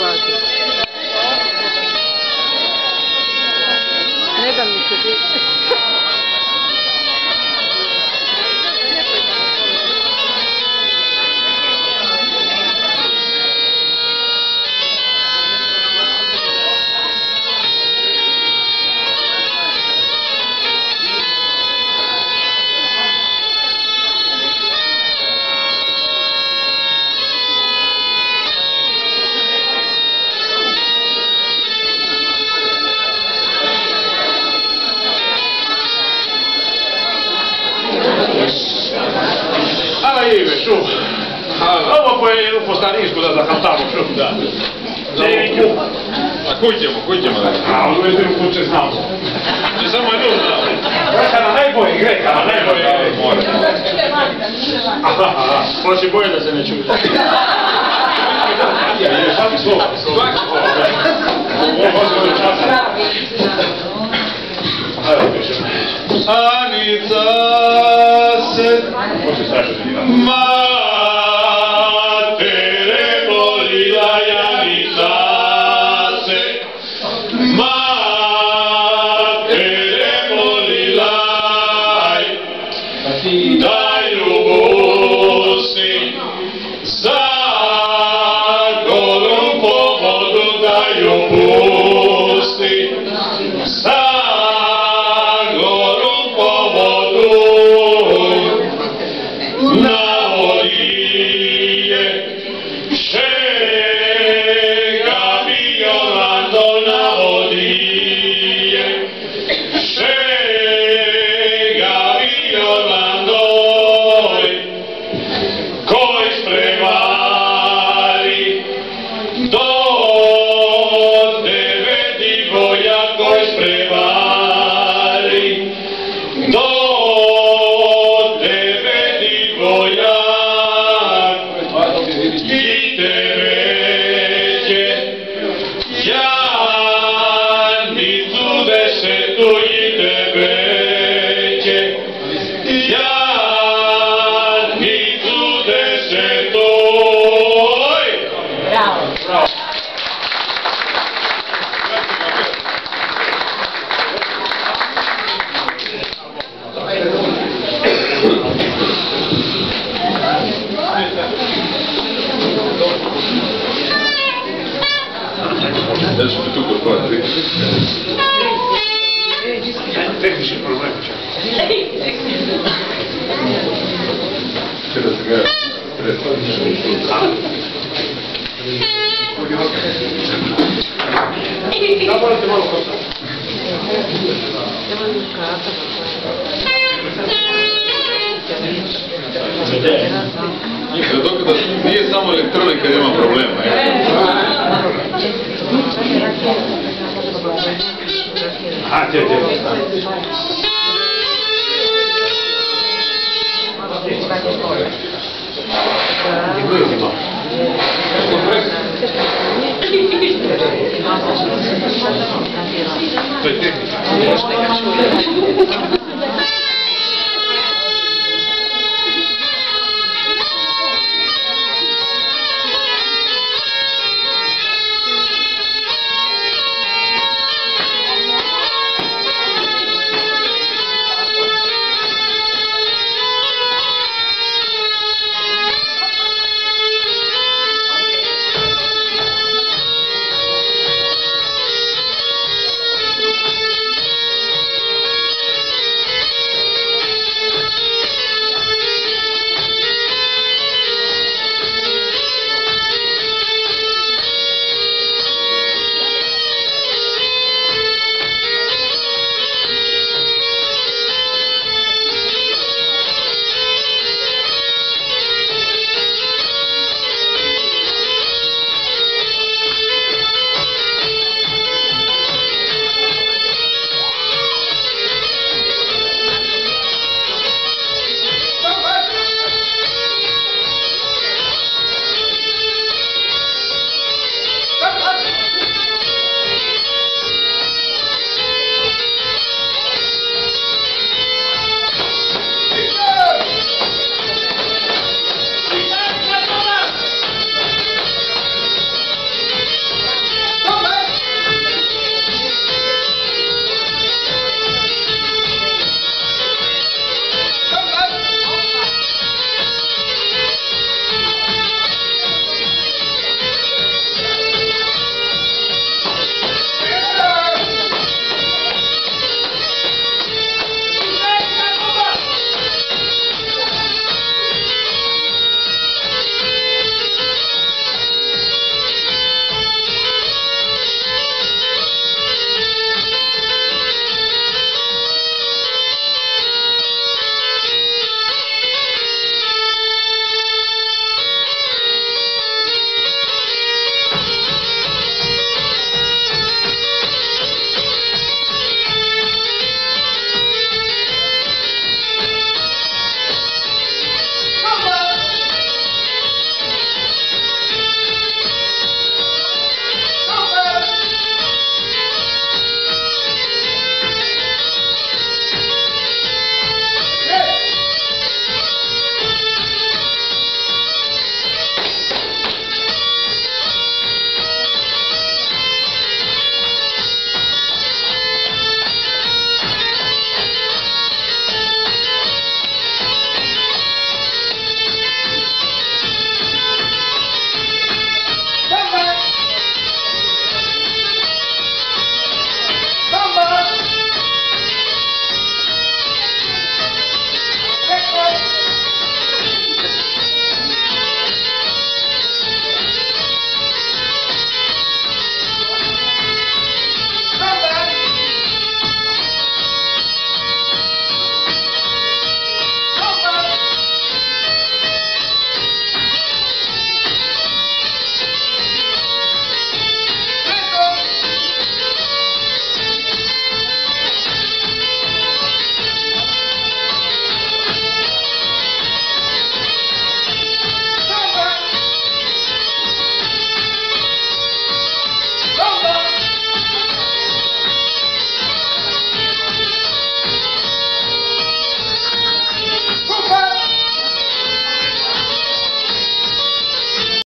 plati. Ne da mi se biti. Ive, su. Ovo poi un stanisco da cantavo, su. Da. A koji ćemo da? A, ovo je drugo kuće znamo. Če samo jednu znamo. Greka na najbolji, Greka na najbolji. Mora. Pa si boje da se ne čuje. Svaki slova. Svaki slova. Ovo se do časa. Ajde, pišemo. Anica se matere molila, Janica se matere molila, daj ljubosti za goru povodu, daj ljubosti za Tehnički problem će. Če da se ga Da morate malo postati. dok da nije samo elektronika da ima problema. Aha,